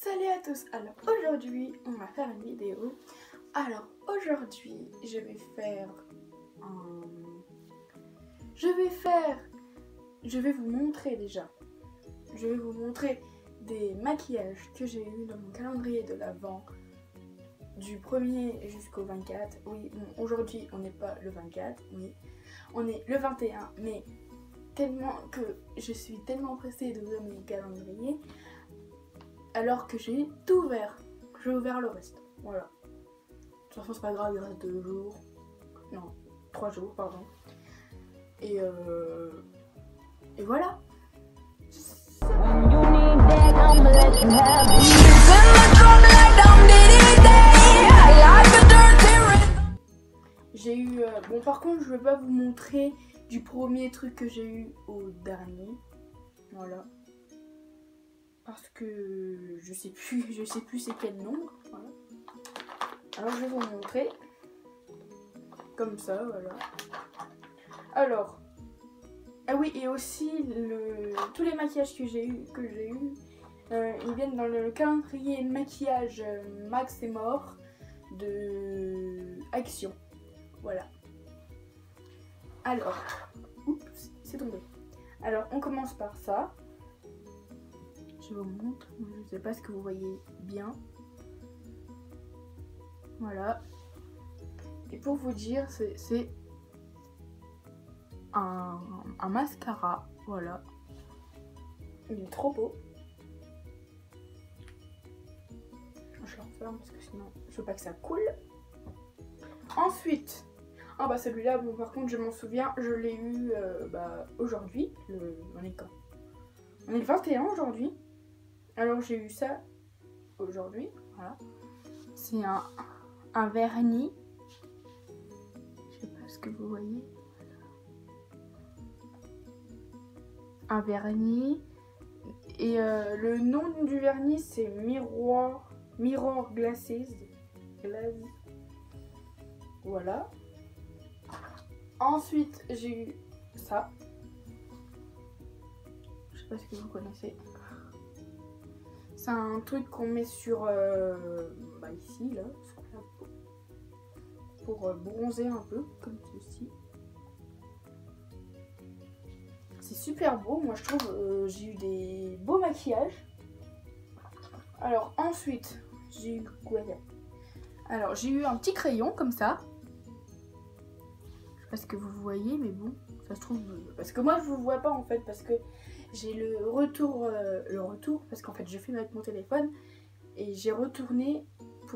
Salut à tous. Alors aujourd'hui on va faire une vidéo. Alors aujourd'hui je vais vous montrer déjà. Je vais vous montrer des maquillages que j'ai eu dans mon calendrier de l'Avent du 1er jusqu'au 24. Oui, bon, aujourd'hui on n'est pas le 24, oui, on est le 21, mais tellement que je suis tellement pressée d'ouvrir mes calendriers alors que j'ai tout ouvert. J'ai ouvert le reste, voilà. De toute façon c'est pas grave, il reste 2 jours, non, 3 jours pardon. Et voilà. J'ai eu... bon par contre je vais pas vous montrer du premier truc que j'ai eu au dernier. Voilà. Parce que je sais plus c'est quel nombre. Voilà. Alors je vais vous montrer. Comme ça, voilà. Alors. Ah oui, et aussi tous les maquillages que j'ai eu, ils viennent dans le calendrier maquillage Max et Mort de Action. Voilà. Alors, oups, c'est tombé. Alors, on commence par ça. Je vous montre. Je ne sais pas ce que vous voyez bien. Voilà. Et pour vous dire, c'est un mascara. Voilà. Il est trop beau. Je le referme parce que sinon je veux pas que ça coule. Ensuite, ah bah celui-là, bon par contre je m'en souviens, je l'ai eu aujourd'hui. On est quand? On est le 21 aujourd'hui. Alors j'ai eu ça aujourd'hui. Voilà. C'est un vernis. Je sais pas ce que vous voyez. Un vernis. Et le nom du vernis c'est Mirror Glasses. Voilà. Ensuite j'ai eu ça. Je sais pas ce que vous connaissez. C'est un truc qu'on met sur ici là, sur la peau, pour bronzer un peu comme ceci. C'est super beau, moi je trouve. J'ai eu des beaux maquillages. Alors ensuite j'ai eu quoi? Alors j'ai eu un petit crayon comme ça. Je sais pas ce que vous voyez, mais bon, ça se trouve parce que moi je vous vois pas en fait, parce que j'ai le retour parce qu'en fait je filme avec mon téléphone et j'ai retourné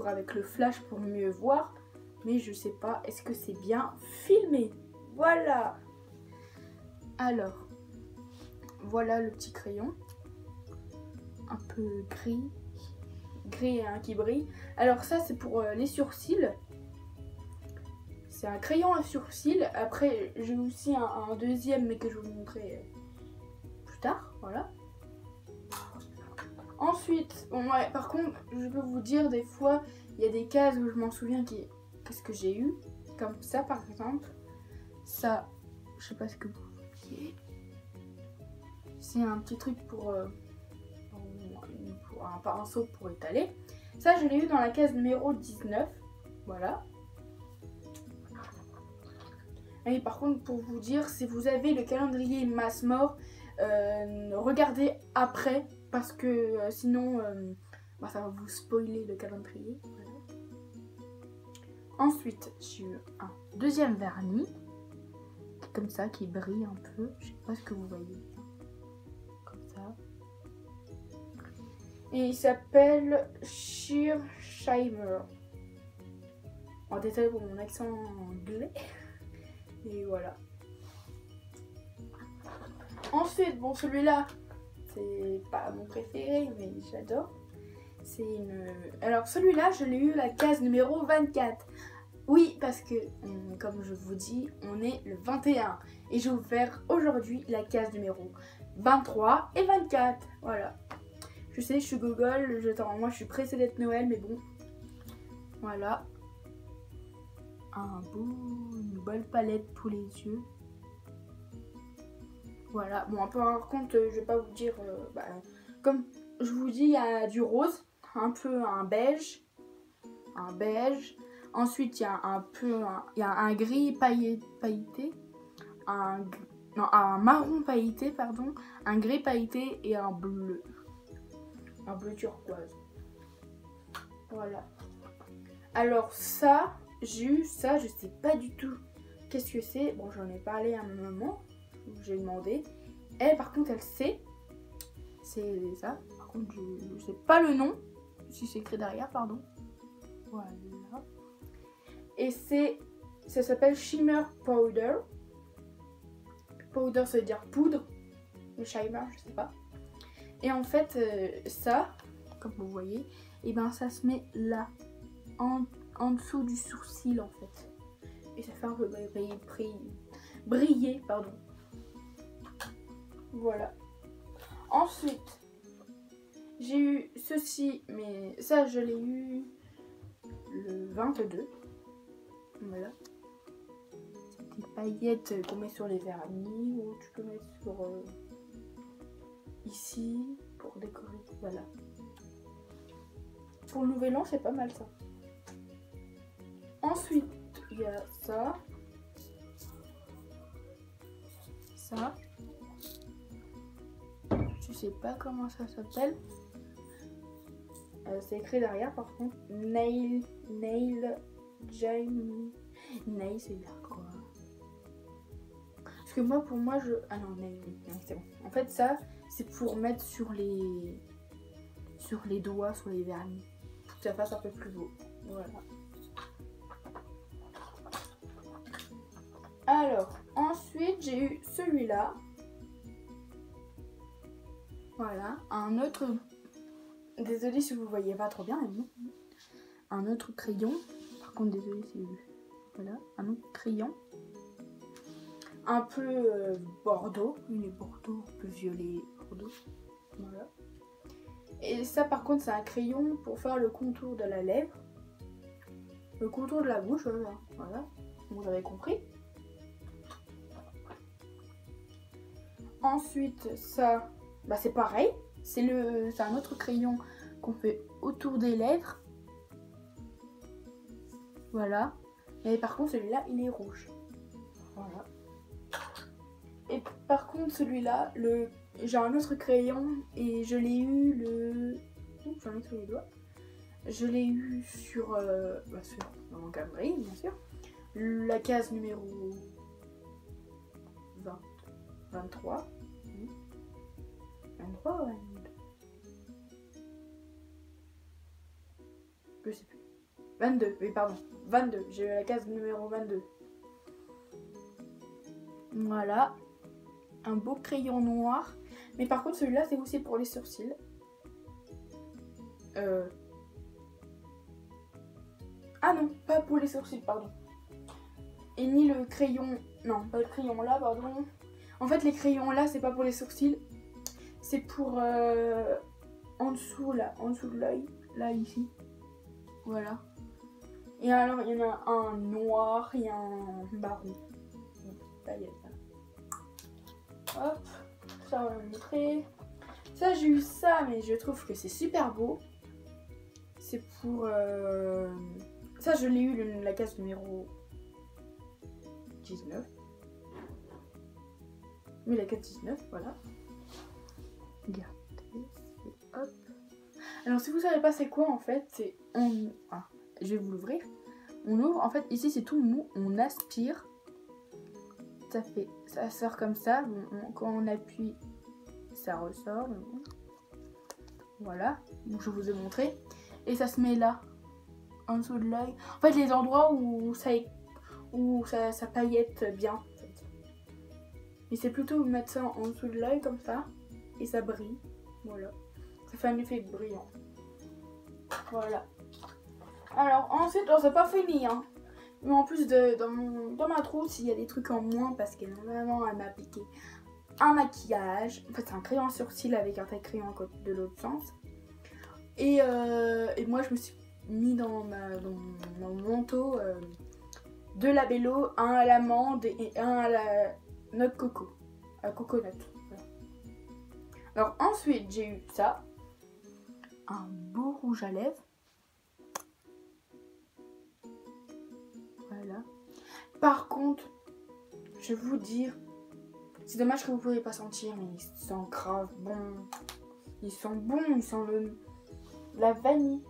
avec le flash pour mieux voir, mais je sais pas, est-ce que c'est bien filmé? Voilà. Alors voilà le petit crayon, un peu gris hein, qui brille. Alors ça c'est pour les sourcils. C'est un crayon à sourcils. Après j'ai aussi un deuxième, mais que je vais vous montrer plus tard. Voilà. Ensuite, bon ouais, par contre, je peux vous dire, des fois, il y a des cases où je m'en souviens qu'est-ce que j'ai eu. Comme ça par exemple. Ça, je sais pas ce que vous voyez. C'est un petit truc pour un pinceau pour étaler. Ça, je l'ai eu dans la case numéro 19. Voilà. Et par contre, pour vous dire, si vous avez le calendrier Max Mort, regardez après, parce que sinon ça va vous spoiler le calendrier. Voilà. Ensuite j'ai eu un deuxième vernis comme ça qui brille un peu, je sais pas ce que vous voyez, comme ça, et il s'appelle Sheer Shimmer. En détail pour mon accent anglais. Et voilà. Ensuite, bon, celui-là, c'est pas mon préféré, mais j'adore. C'est alors celui-là, je l'ai eu la case numéro 24. Oui, parce que, comme je vous dis, on est le 21. Et je vais vous faire aujourd'hui la case numéro 23 et 24. Voilà. Je sais, je suis gogol, moi je suis pressée d'être Noël, mais bon. Voilà. Une belle palette pour les yeux. Voilà, bon, par contre, je vais pas vous dire, comme je vous dis, il y a du rose. un peu un beige. Ensuite, il y a un gris pailleté. Un marron pailleté, pardon. Un gris pailleté et un bleu. Un bleu turquoise. Voilà. Alors ça, j'ai eu ça, je sais pas du tout qu'est-ce que c'est. Bon, j'en ai parlé à ma maman, j'ai demandé. Elle, par contre, elle sait. C'est ça. Par contre, je sais pas le nom. Si c'est écrit derrière, pardon. Voilà. Et ça s'appelle Shimmer Powder. Powder, ça veut dire poudre. Le shimmer, je sais pas. Et en fait, ça, comme vous voyez, et ben ça se met là, en dessous du sourcil en fait. Et ça fait un peu briller, pardon. Voilà. Ensuite, j'ai eu ceci, mais ça je l'ai eu le 22. Voilà. C'est des paillettes qu'on met sur les vernis ou tu peux mettre sur ici pour décorer. Voilà. Pour le nouvel an, c'est pas mal ça. Ensuite, il y a ça. Ça. Je sais pas comment ça s'appelle. C'est écrit derrière par contre. Nail Jamie. Nail, c'est là quoi. Parce que moi, pour moi, ah non, nail, c'est bon. En fait, ça, c'est pour mettre sur les doigts, sur les vernis. Pour que ça fasse un peu plus beau. Voilà. Alors, ensuite, j'ai eu celui-là. Voilà. Un autre... Désolée si vous ne voyez pas trop bien, mais bon. Un autre crayon. Par contre, désolée si vous... Voilà. Un autre crayon. Un peu bordeaux. Il est bordeaux, un peu violet bordeaux. Voilà. Et ça, par contre, c'est un crayon pour faire le contour de la lèvre. Le contour de la bouche, voilà. Voilà. Vous avez compris. Ensuite, ça, bah c'est pareil. C'est un autre crayon qu'on fait autour des lèvres. Voilà. Et par contre, celui-là, il est rouge. Voilà. Et par contre, celui-là, j'ai un autre crayon et je l'ai eu le... J'en ai sur les doigts. Je l'ai eu sur dans mon calendrier, bien sûr. La case numéro 23. 23 ou 22? Je sais plus. 22, oui pardon. 22, j'ai eu la case numéro 22. Voilà. Un beau crayon noir. Mais par contre celui-là c'est aussi pour les sourcils. Ah non, pas pour les sourcils, pardon. Et ni le crayon... Non, pas le crayon là, pardon. En fait les crayons là c'est pas pour les sourcils. C'est pour en dessous là, en dessous de l'œil. Là ici. Voilà. Et alors il y en a un noir et un marron. Là il y a ça. Hop. Ça on va le montrer. Ça j'ai eu ça mais je trouve que c'est super beau. C'est pour... Ça je l'ai eu la case numéro 19. Mais la case 19, voilà. Regardez, hop. Alors si vous savez pas c'est quoi en fait, c'est... je vais vous l'ouvrir. On ouvre, en fait ici c'est tout mou, on aspire. Ça sort comme ça. Bon, quand on appuie, ça ressort. Bon. Voilà, donc je vous ai montré. Et ça se met là, en dessous de l'œil. En fait, les endroits où ça paillette bien. En fait. Et c'est plutôt mettre ça en dessous de l'œil comme ça. Et ça brille. Voilà. Ça fait un effet brillant. Voilà. Alors ensuite, c'est pas fini. Hein. Mais en plus, dans ma trousse, il y a des trucs en moins parce que normalement, elle m'a piqué un maquillage. En fait, c'est un crayon à sourcil avec un trait crayon de l'autre sens. Et moi, je me suis mis dans mon manteau deux labellos, un à l'amande et un à la noix de coco. À coconut. Voilà. Alors ensuite, j'ai eu ça. un beau rouge à lèvres. Voilà. Par contre, je vais vous dire, c'est dommage que vous ne pouvez pas sentir, mais il sent grave bon. Il sent bon, il sent la vanille.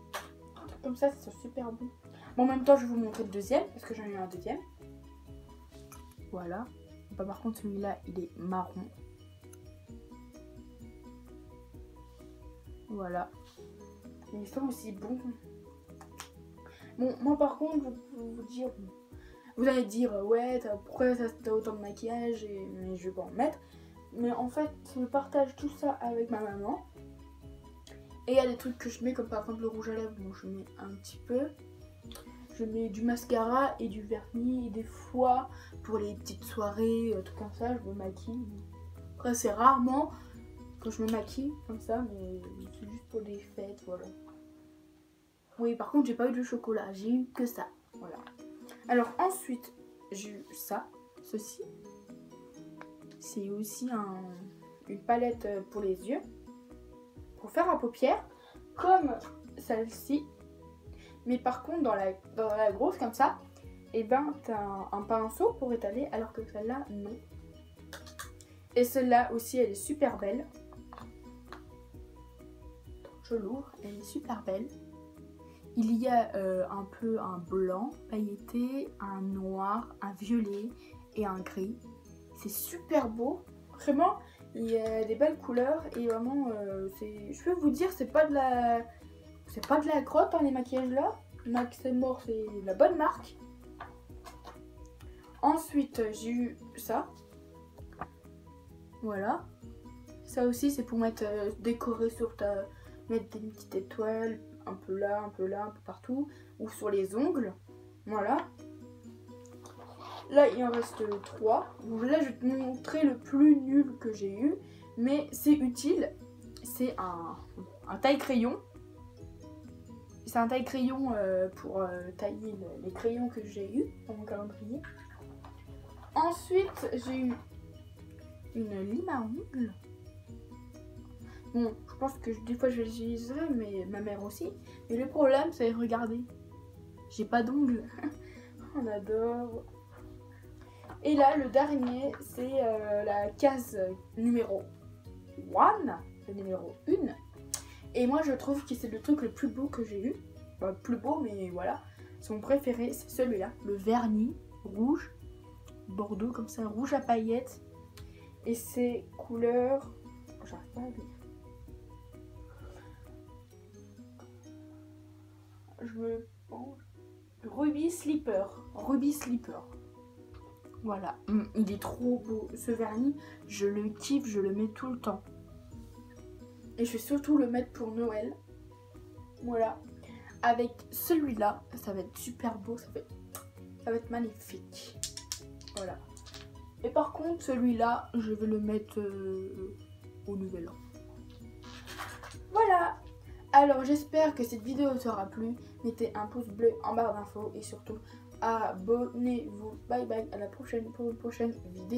Comme ça sent super bon. Bon, en même temps, je vais vous montrer le deuxième, parce que j'en ai eu un deuxième. Voilà. Bah, par contre, celui-là, il est marron. Voilà. Et il sent aussi bon. Bon, moi par contre, je peux vous dire... Vous allez dire, ouais, pourquoi t'as autant de maquillage mais je vais pas en mettre. Mais en fait, je partage tout ça avec ma maman. Et il y a des trucs que je mets, comme par exemple le rouge à lèvres. Bon, je mets un petit peu. Je mets du mascara et du vernis. Et des fois, pour les petites soirées, tout comme ça, je me maquille. Après, c'est rarement que je me maquille comme ça, mais c'est juste pour des fêtes, voilà. Oui, par contre, j'ai pas eu de chocolat, j'ai eu que ça, voilà. Alors ensuite, j'ai eu ça, ceci. C'est aussi une palette pour les yeux, pour faire un paupière, comme celle-ci. Mais par contre, dans la grosse comme ça, et ben t'as un pinceau pour étaler, alors que celle-là, non. Et celle-là aussi, elle est super belle. Je l'ouvre, elle est super belle. Il y a un peu un blanc pailleté, un noir, un violet et un gris. C'est super beau. Vraiment, il y a des belles couleurs et vraiment, je peux vous dire, c'est pas de la grotte hein, les maquillages là. Max Mort, c'est la bonne marque. Ensuite, j'ai eu ça. Voilà. Ça aussi, c'est pour mettre décorer sur mettre des petites étoiles, un peu là, un peu là, un peu partout, ou sur les ongles. Voilà. Là, il en reste 3. Donc là, je vais te montrer le plus nul que j'ai eu, mais c'est utile. C'est un taille-crayon. C'est un taille-crayon pour tailler les crayons que j'ai eu dans mon calendrier. Ensuite, j'ai eu une lime à ongles. Bon, je pense que des fois je l'utiliserai, mais ma mère aussi. Mais le problème, c'est, regardez, j'ai pas d'ongles. On adore. Et là, le dernier, c'est la case numéro 1, le numéro 1. Et moi, je trouve que c'est le truc le plus beau que j'ai eu. Bah, plus beau, mais voilà. Son préféré, c'est celui-là, le vernis rouge, bordeaux, comme ça, rouge à paillettes. Et c'est couleur... J'arrive pas à lire. Je me pense... Ruby Slipper. Ruby Slipper. Voilà. Il est trop beau. Ce vernis, je le kiffe, je le mets tout le temps. Et je vais surtout le mettre pour Noël. Voilà. Avec celui-là, ça va être super beau. Ça va être magnifique. Voilà. Et par contre, celui-là, je vais le mettre au nouvel an. Voilà. Alors, j'espère que cette vidéo t'aura plu. Mettez un pouce bleu en barre d'infos et surtout, abonnez-vous. Bye bye, à la prochaine pour une prochaine vidéo.